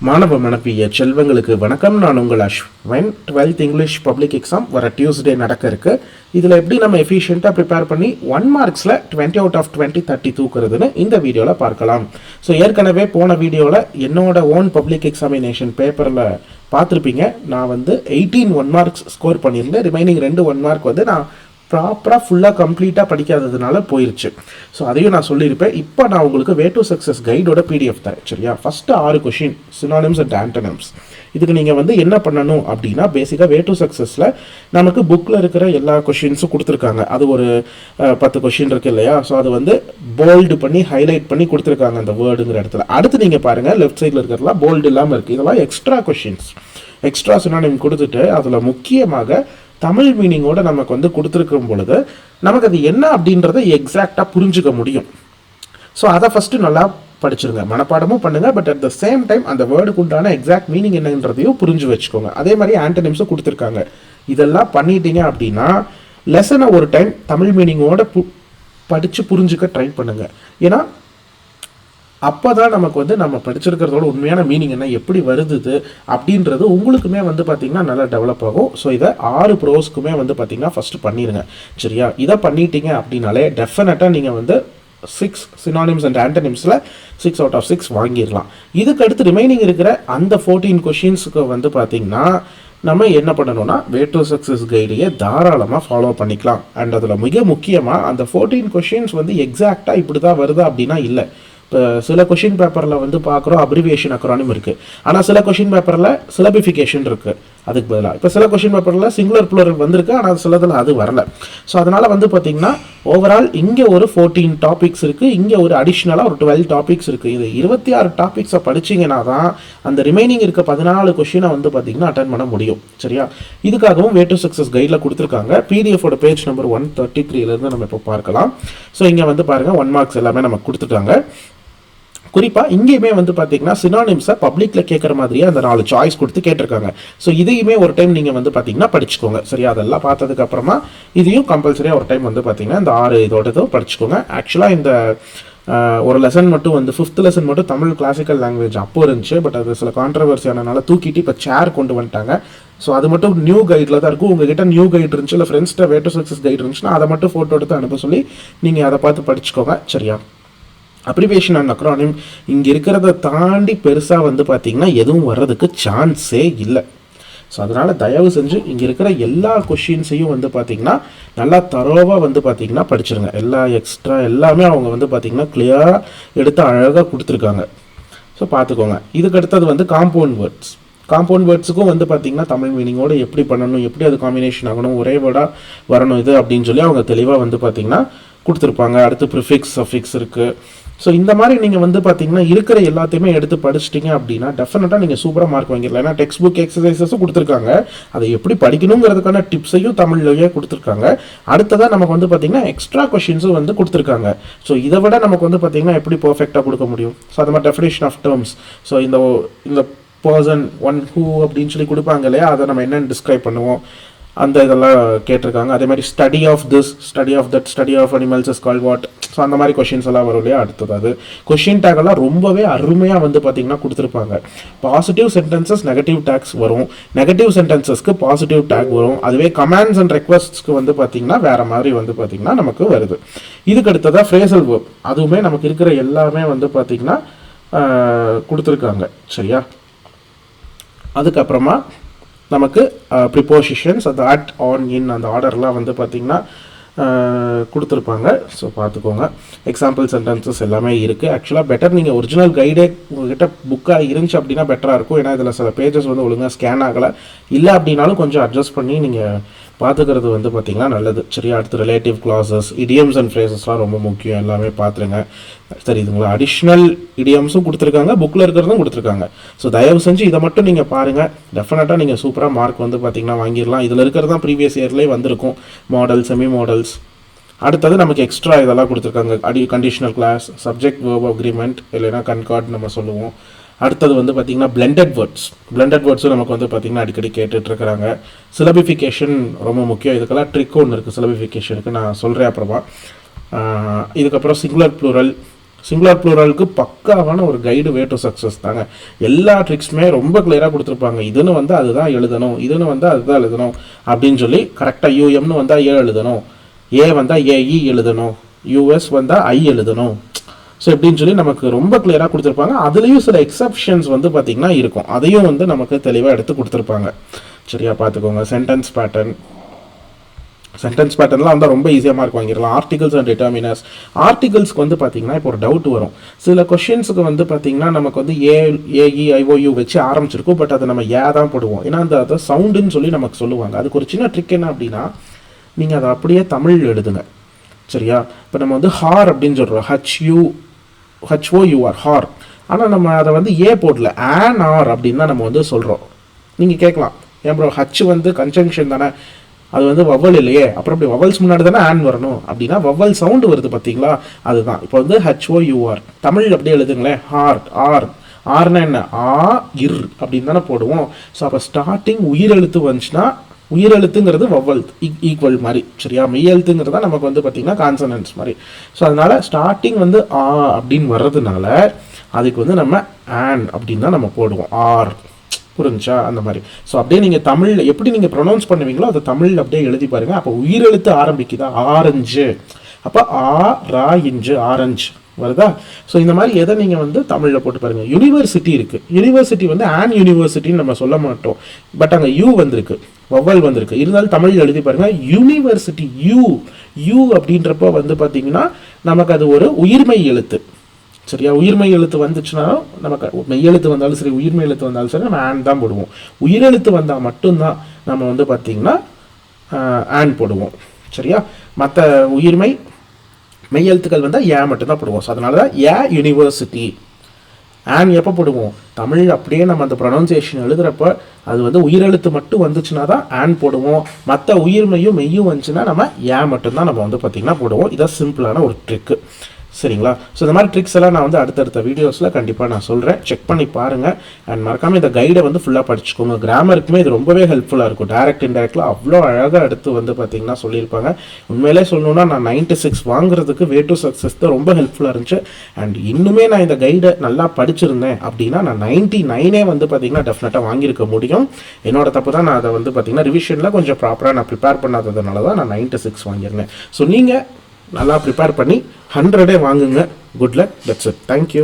மாணவ மணப்பிய செல்வங்களுக்கு வணக்கம். நான் உங்கள் Ashwin. 12th English public exam வர டியூஸ்டே நடக்க இருக்கு. இதில் எப்படி நம்ம எஃபிஷியண்ட்டாக ப்ரிப்பேர் பண்ணி 1 மார்க்ஸில் 20 out of 20 30 தூக்குறதுன்னு இந்த வீடியோவில் பார்க்கலாம். ஸோ ஏற்கனவே போன வீடியோவில் என்னோட ஓன் பப்ளிக் எக்ஸாமினேஷன் பேப்பரில் பார்த்துருப்பீங்க. நான் வந்து 18 1 மார்க்ஸ் ஸ்கோர் பண்ணியிருந்தேன். ரிமைனிங் 2 1 மார்க் வந்து நான் ப்ராப்பராக ஃபுல்லாக கம்ப்ளீட்டாக படிக்காததுனால போயிடுச்சு. ஸோ அதையும் நான் சொல்லியிருப்பேன். இப்போ நான் உங்களுக்கு வே டு சக்ஸஸ் கைடோட பிடிஎஃப் தரேன். சரியா? First 6 question synonyms and antonyms. இதுக்கு நீங்கள் வந்து என்ன பண்ணணும் அப்படின்னா, பேசிக்காக வே டு சக்ஸஸில் நமக்கு புக்கில் இருக்கிற எல்லா கொஷின்ஸும் கொடுத்துருக்காங்க. அது ஒரு 10 கொஷின் இருக்குது இல்லையா? ஸோ அது வந்து போல்டு பண்ணி ஹைலைட் பண்ணி கொடுத்துருக்காங்க அந்த வேர்டுங்கிற இடத்துல. அடுத்து நீங்கள் பாருங்கள், லெஃப்ட் சைடில் இருக்கிறதுலாம் போல்டு இல்லாமல் இருக்குது. இதெல்லாம் எக்ஸ்ட்ரா கொஷின்ஸ், எக்ஸ்ட்ரா சினானிம் கொடுத்துட்டு அதில் முக்கியமாக தமிழ் மீனிங்கோட நமக்கு வந்து கொடுத்துருக்கும் பொழுது நமக்கு அது என்ன அப்படின்றத எக்ஸாக்டாக புரிஞ்சுக்க முடியும். ஸோ அதை ஃபஸ்ட்டு நல்லா படிச்சிருங்க, மனப்பாடமும் பண்ணுங்கள். But at the same time அந்த வேர்டுக்கு உண்டான எக்ஸாக்ட் மீனிங் என்னன்றதையும் புரிஞ்சு வச்சுக்கோங்க. அதே மாதிரி ஆண்டனிம்ஸும் கொடுத்துருக்காங்க. இதெல்லாம் பண்ணிட்டீங்க அப்படின்னா லெசனை ஒரு டைம் தமிழ் மீனிங்கோட படித்து புரிஞ்சுக்க ட்ரை பண்ணுங்கள். ஏன்னா அப்போ தான் நமக்கு வந்து நம்ம படிச்சிருக்கிறதோட உண்மையான மீனிங் என்ன, எப்படி வருது அப்படின்றது உங்களுக்குமே வந்து பார்த்திங்கன்னா நல்லா டெவலப் ஆகும். ஸோ இதை 6 ப்ரோஸ்க்குமே வந்து பார்த்திங்கன்னா ஃபஸ்ட்டு பண்ணிடுங்க. சரியா? இதை பண்ணிட்டீங்க அப்படின்னாலே டெஃபினட்டாக நீங்கள் வந்து 6 சினானிம்ஸ் அண்ட் ஆண்டனிம்ஸில் 6 out of 6 வாங்கிடலாம். இதுக்கு அடுத்து ரிமைனிங் இருக்கிற அந்த 14 கொஷின்ஸுக்கு வந்து பார்த்திங்கன்னா நம்ம என்ன பண்ணணும்னா வே டு சக்ஸஸ் கைடையே தாராளமாக ஃபாலோ பண்ணிக்கலாம். அண்ட் அதில் மிக முக்கியமாக அந்த 14 கொஷின்ஸ் வந்து எக்ஸாக்டாக இப்படி தான் வருதா அப்படின்னா இல்லை. இப்போ சில கொஷின் பேப்பரில் வந்து பார்க்குறோம் அப்ரிவியேஷன் அக்ரானிம் இருக்குது. ஆனால் சில கொஷின் பேப்பரில் சிலபிஃபிகேஷன் இருக்குது அதுக்கு பதிலாக. இப்போ சில கொஷின் பேப்பரில் சிங்குலர் ப்ளூரல் வந்திருக்கு, ஆனால் சிலதில் அது வரல. ஸோ அதனால் வந்து பார்த்திங்கன்னா ஓவரால் இங்கே ஒரு 14 டாபிக்ஸ் இருக்குது, இங்கே ஒரு அடிஷ்னலாக ஒரு 12 டாபிக்ஸ் இருக்குது. இது 26 டாபிக்ஸை படிச்சிங்கன்னா தான் அந்த ரிமைனிங் இருக்க 14 கொஷினை வந்து பார்த்திங்கன்னா அட்டன் பண்ண முடியும். சரியா? இதுக்காகவும் வே டு சக்ஸஸ் கைடில் கொடுத்துருக்காங்க. பிடிஎஃபோட பேஜ் நம்பர் 133 நம்ம இப்போ பார்க்கலாம். ஸோ இங்கே வந்து பாருங்கள் 1 மார்க்ஸ் எல்லாமே நமக்கு கொடுத்துட்டாங்க. குறிப்பாக இங்கேயுமே வந்து பார்த்தீங்கன்னா சினானிம்ஸை பப்ளிக்கில் கேட்குற மாதிரியே அந்த 4 சாய்ஸ் கொடுத்து கேட்டிருக்காங்க. ஸோ இதையுமே ஒரு டைம் நீங்கள் வந்து பார்த்தீங்கன்னா படிச்சுக்கோங்க. சரியா? அதெல்லாம் பார்த்ததுக்கப்புறமா இதையும் கம்பல்சரியாக ஒரு டைம் வந்து பார்த்தீங்கன்னா இந்த 6 இதோடதும் படிச்சுக்கோங்க. ஆக்சுவலாக இந்த ஒரு லெசன் மட்டும் வந்து 5th லெசன் மட்டும் தமிழ் கிளாசிக்கல் லாங்குவேஜ் அப்போ இருந்துச்சு. பட் அது சில கான்ட்ரவர்சியானனால தூக்கிட்டு இப்போ சேர் கொண்டு வந்துட்டாங்க. ஸோ அது மட்டும் நியூ கைடில் தான் இருக்கும். உங்ககிட்ட நியூ கைடு இருந்துச்சு, இல்லை ஃப்ரெண்ட்ஸ்கிட்ட வே டு சக்ஸஸ் கைடு இருந்துச்சுன்னா அதை மட்டும் ஃபோட்டோ எடுத்து அனுப்ப சொல்லி நீங்கள் அதை பார்த்து படிச்சுக்கோங்க. சரியா? அப்ரிவியேஷன் அண்ட் அக்ரானிம் இங்கே இருக்கிறத தாண்டி பெருசாக வந்து பார்த்திங்கன்னா எதுவும் வர்றதுக்கு சான்ஸே இல்லை. ஸோ அதனால் தயவு செஞ்சு இங்கே இருக்கிற எல்லா கொஷின்ஸையும் வந்து பார்த்திங்கன்னா நல்லா தரோவாக வந்து பார்த்திங்கன்னா படிச்சிருங்க. எல்லா எக்ஸ்ட்ரா எல்லாமே அவங்க வந்து பார்த்திங்கன்னா கிளியராக எடுத்து அழகாக கொடுத்துருக்காங்க. ஸோ பார்த்துக்கோங்க. இதுக்கு அடுத்தது வந்து காம்பவுண்ட் வேர்ட்ஸ். காம்பவுண்ட் வேர்ட்ஸுக்கும் வந்து பார்த்திங்கன்னா தமிழ் மீனிங்கோடு எப்படி பண்ணணும், எப்படி அது காம்பினேஷன் ஆகணும், ஒரே வேர்டாக வரணும் இது அப்படின்னு சொல்லி அவங்க தெளிவாக வந்து பார்த்திங்கன்னா கொடுத்துருப்பாங்க. அடுத்து ப்ரிஃபிக்ஸ் சஃபிக்ஸ் இருக்குது. ஸோ இந்த மாதிரி நீங்கள் வந்து பார்த்தீங்கன்னா இருக்கிற எல்லாத்தையுமே எடுத்து படிச்சிட்டிங்க அப்படின்னா டெஃபினட்டாக நீங்கள் சூப்பராக மார்க் வாங்கிடலாம். ஏன்னா டெக்ஸ்ட் புக் எக்ஸசைசஸும் கொடுத்துருக்காங்க, அதை எப்படி படிக்கணுங்கிறதுக்கான டிப்ஸையும் தமிழ்லேயே கொடுத்துருக்காங்க. அடுத்ததாக நமக்கு வந்து பார்த்தீங்கன்னா எக்ஸ்ட்ரா கொஷின்ஸும் வந்து கொடுத்துருக்காங்க. ஸோ இதை விட நமக்கு வந்து பார்த்தீங்கன்னா எப்படி பர்ஃபெக்டாக கொடுக்க முடியும்? ஸோ அது மாதிரி டெஃபினேஷன் ஆஃப் டேர்ம்ஸ், ஸோ இந்த பர்சன் ஒன் ஹூ அப்படின்னு சொல்லி கொடுப்பாங்க இல்லையா, அதை நம்ம என்னென்னு டிஸ்கிரைப் பண்ணுவோம், அந்த இதெல்லாம் கேட்டிருக்காங்க. அதே மாதிரி study of this, study of that, study of animals is called what. So அந்த மாதிரி கொஷின்ஸ் எல்லாம் வரும் இல்லையா. அடுத்தது அது கொஷின் டேக்கெல்லாம் ரொம்பவே அருமையாக வந்து பார்த்திங்கன்னா கொடுத்துருப்பாங்க. பாசிட்டிவ் சென்டென்சஸ் நெகட்டிவ் டேக்ஸ் வரும், நெகட்டிவ் சென்டென்சஸ்க்கு பாசிட்டிவ் டேக் வரும். அதுவே கமாண்ட்ஸ் அண்ட் ரெக்வஸ்ட்ஸ்க்கு வந்து பார்த்திங்கன்னா வேறு மாதிரி வந்து பார்த்திங்கன்னா நமக்கு வருது. இதுக்கு அடுத்ததாக ஃப்ரேசல் வேர்ப், அதுவுமே நமக்கு இருக்கிற எல்லாமே வந்து பார்த்திங்கன்னா கொடுத்துருக்காங்க. சரியா? அதுக்கப்புறமா நமக்கு ப்ரிப்போசிஷன்ஸ், அந்த அட், ஆன், இன், அந்த ஆர்டர்லாம் வந்து பார்த்திங்கன்னா கொடுத்துருப்பாங்க. ஸோ பார்த்துக்கோங்க. எக்ஸாம்பிள் சென்டென்சஸ் எல்லாமே இருக்குது. ஆக்சுவலாக பெட்டர் நீங்கள் ஒரிஜினல் கைடே உங்கள்கிட்ட புக்காக இருந்துச்சு அப்படின்னா பெட்டராக இருக்கும். ஏன்னா இதில் சில பேஜஸ் வந்து ஒழுங்காக ஸ்கேன் ஆகலை. இல்லை அப்படின்னாலும் கொஞ்சம் அட்ஜஸ்ட் பண்ணி நீங்கள் பார்த்துக்கிறது வந்து பார்த்திங்கன்னா நல்லது. சரியா? அடுத்து ரிலேட்டிவ் கிளாஸஸ், இடியம்ஸ் அண்ட் ஃப்ரேசஸ்லாம் ரொம்ப முக்கியம், எல்லாமே பார்த்துருங்க. சரி, இதுங்களா அடிஷ்னல் இடியம்ஸும் கொடுத்துருக்காங்க, புக்கில் இருக்கிறதும் கொடுத்துருக்காங்க. ஸோ தயவு செஞ்சு இதை மட்டும் நீங்கள் பாருங்கள். டெஃபினட்டாக நீங்கள் சூப்பராக மார்க் வந்து பார்த்திங்கன்னா வாங்கிடலாம். இதில் இருக்கிறது தான் ப்ரீவியஸ் இயர்லேயே வந்திருக்கும், மாடல், செமி மாடல்ஸ். அடுத்தது நமக்கு எக்ஸ்ட்ரா இதெல்லாம் கொடுத்துருக்காங்க. Conditional clause, subject verb agreement, இல்லைன்னா கன்கார்ட் நம்ம சொல்லுவோம். அடுத்தது வந்து பார்த்திங்கன்னா பிளெண்டட் வேர்ட்ஸும் நமக்கு வந்து பார்த்திங்கன்னா அடிக்கடி கேட்டுட்ருக்கிறாங்க. சிலபிஃபிகேஷன் ரொம்ப முக்கியம். இதுக்கெல்லாம் ட்ரிக் ஒன்று இருக்குது சிலபிஃபிகேஷனுக்கு, நான் சொல்கிறேன் அப்புறமா. இதுக்கப்புறம் சிங்குலர் ப்ளூரல், சிங்குலர் ப்ளூரலுக்கு பக்காவான ஒரு கைடு வே டு சக்ஸஸ் தாங்க. எல்லா ட்ரிக்ஸுமே ரொம்ப கிளியராக கொடுத்துருப்பாங்க. இதுன்னு வந்து அதுதான் எழுதணும், இதுன்னு வந்து அதுதான் எழுதணும் அப்படின்னு சொல்லி கரெக்டாக யூஎம்னு வந்தால் ஏ எழுதணும், ஏ வந்தால் ஏஇ எழுதணும், யூஎஸ் வந்தால் ஐ எழுதணும். ஸோ எப்படின்னு சொல்லி நமக்கு ரொம்ப கிளியராக கொடுத்துருப்பாங்க. அதுலேயும் சில எக்ஸப்ஷன்ஸ் வந்து பார்த்திங்கன்னா இருக்கும், அதையும் வந்து நமக்கு தெளிவாக எடுத்து கொடுத்துருப்பாங்க. சரியா பார்த்துக்கோங்க. சென்டென்ஸ் பேட்டர்ன்லாம் வந்து ரொம்ப ஈஸியாக மார்க் வாங்கிடலாம். Articles and டிட்டர்மினர்ஸ். ஆர்டிகல்ஸ்க்கு வந்து பார்த்தீங்கன்னா இப்போ ஒரு டவுட் வரும். சில கொஷின்ஸுக்கு வந்து பார்த்தீங்கன்னா நமக்கு வந்து ஏஇ ஐஓயு வச்சு ஆரம்பிச்சிருக்கும், பட் அதை நம்ம தான் போடுவோம். ஏன்னா அதை சவுண்டுன்னு சொல்லி நமக்கு சொல்லுவாங்க. அதுக்கு ஒரு சின்ன ட்ரிக் என்ன அப்படின்னா, நீங்கள் அதை அப்படியே தமிழ் எழுதுங்க. சரியா? இப்போ நம்ம வந்து ஹார் அப்படின்னு சொல்கிறோம், HOUR ஹார். ஆனால் நம்ம அதை வந்து ஏ போடல, ஆன் ஆர் அப்படின்னு தான் நம்ம வந்து சொல்கிறோம். நீங்கள் கேட்கலாம், ஏன் ப்ரோ ஹச் வந்து கன்ஜங்ஷன் தானே, அது வந்து வவல் இல்லையே, அப்புறம் அப்படி வவல்ஸ் முன்னாடி தானே ஆன் வரணும் அப்படின்னா வவல் சவுண்டு வருது பார்த்தீங்களா, அதுதான். இப்போ வந்து HOUR தமிழ் அப்படியே எழுதுங்களேன், ஹார் ஆர். ஆர்னா என்ன, ஆ இர் அப்படின்னு தானே போடுவோம். ஸோ அப்போ ஸ்டார்டிங் உயிரெழுத்து வந்துச்சுன்னா, உயிரெழுத்துங்கிறது வவல் ஈக்குவல் மாதிரி. சரியா? மெய்யெழுத்துங்கிறதா நமக்கு வந்து பார்த்தீங்கன்னா கான்சனன்ஸ் மாதிரி. ஸோ அதனால ஸ்டார்டிங் வந்து ஆ அப்படின்னு வர்றதுனால அதுக்கு வந்து நம்ம ஆன் அப்படின்னு தான் நம்ம போடுவோம், ஆர். புரிஞ்சா? அந்த மாதிரி. ஸோ அப்படியே நீங்கள் தமிழ் எப்படி நீங்கள் ப்ரொனவுன்ஸ் பண்ணுவீங்களோ அதை தமிழ் அப்படியே எழுதி பாருங்க. அப்போ உயிரெழுத்து ஆரம்பிக்குதா, ஆரஞ்சு, அப்போ ஆ ரா இஞ்சு, ஆரஞ்சு வருதா? ஸோ இந்த மாதிரி எதை நீங்கள் வந்து தமிழில் போட்டு பாருங்க. யூனிவர்சிட்டி இருக்குது, யூனிவர்சிட்டி வந்து ஆன் யூனிவர்சிட்டின்னு நம்ம சொல்ல மாட்டோம், பட் அங்கே யூ வந்திருக்கு, வவல் வந்திருக்கு, இருந்தாலும் தமிழ் எழுதி பாருங்க. யூனிவர்சிட்டி யூ அப்படின்றப்போ வந்து பார்த்தீங்கன்னா நமக்கு அது ஒரு உயிர்மை எழுத்து. சரியா? உயிர்மை எழுத்து வந்துச்சுனாலும் நமக்கு மெய்யெழுத்து வந்தாலும் சரி, உயிர்மை எழுத்து வந்தாலும் சரி, நம்ம ஆன் தான் போடுவோம். உயிரெழுத்து வந்தால் மட்டும்தான் நம்ம வந்து பார்த்திங்கன்னா ஆன் போடுவோம். சரியா? மற்ற உயிர்மை மெய்யெழுத்துக்கள் வந்தால் ஏன் மட்டும்தான் போடுவோம். ஸோ அதனால தான் யூனிவர்சிட்டி. ஆன் எப்போ போடுவோம், தமிழ் அப்படியே நம்ம அந்த ப்ரொனவுன்சியேஷன் எழுதுகிறப்ப அது வந்து உயிரெழுத்து மட்டும் வந்துச்சுன்னா தான் ஆன் போடுவோம். மற்ற உயிர்மையும் மெய்யும் வந்துச்சுன்னா நம்ம ஏன் மட்டும்தான் நம்ம வந்து பார்த்திங்கன்னா போடுவோம். இதான் சிம்பிளான ஒரு ட்ரிக்கு. சரிங்களா? ஸோ இந்த மாதிரி ட்ரிக்ஸ் எல்லாம் நான் வந்து அடுத்தடுத்த வீடியோஸில் கண்டிப்பாக நான் சொல்கிறேன், செக் பண்ணி பாருங்கள். அண்ட் மறக்காமல் இந்த கைடை வந்து ஃபுல்லாக படிச்சுக்கோங்க. கிராமருக்குமே இது ரொம்பவே ஹெல்ப்ஃபுல்லாக இருக்கும். டைரக்ட் இன்டைரக்டில் அவ்வளோ அழகாக எடுத்து வந்து பார்த்தீங்கன்னா சொல்லியிருப்பாங்க. உண்மையிலே சொல்லணும்னா நான் 96 வாங்குறதுக்கு வே டு சக்ஸஸ் தான் ரொம்ப ஹெல்ப்ஃபுல்லாக இருந்துச்சு. அண்ட் இன்னுமே நான் இந்த கைடை நல்லா படிச்சிருந்தேன் அப்படின்னா நான் 99 வந்து பார்த்தீங்கன்னா டெஃபினட்டாக வாங்கியிருக்க முடியும். என்னோட தப்பு தான், நான் அதை வந்து பார்த்தீங்கன்னா ரிவிஷனில் கொஞ்சம் ப்ராப்பராக நான் ப்ரிப்பேர் பண்ணாததுனால தான் நான் 96 வாங்கியிருந்தேன். ஸோ நீங்கள் நல்லா ப்ரிப்பேர் பண்ணி 100 வாங்குங்க. Good luck. That's it. Thank you.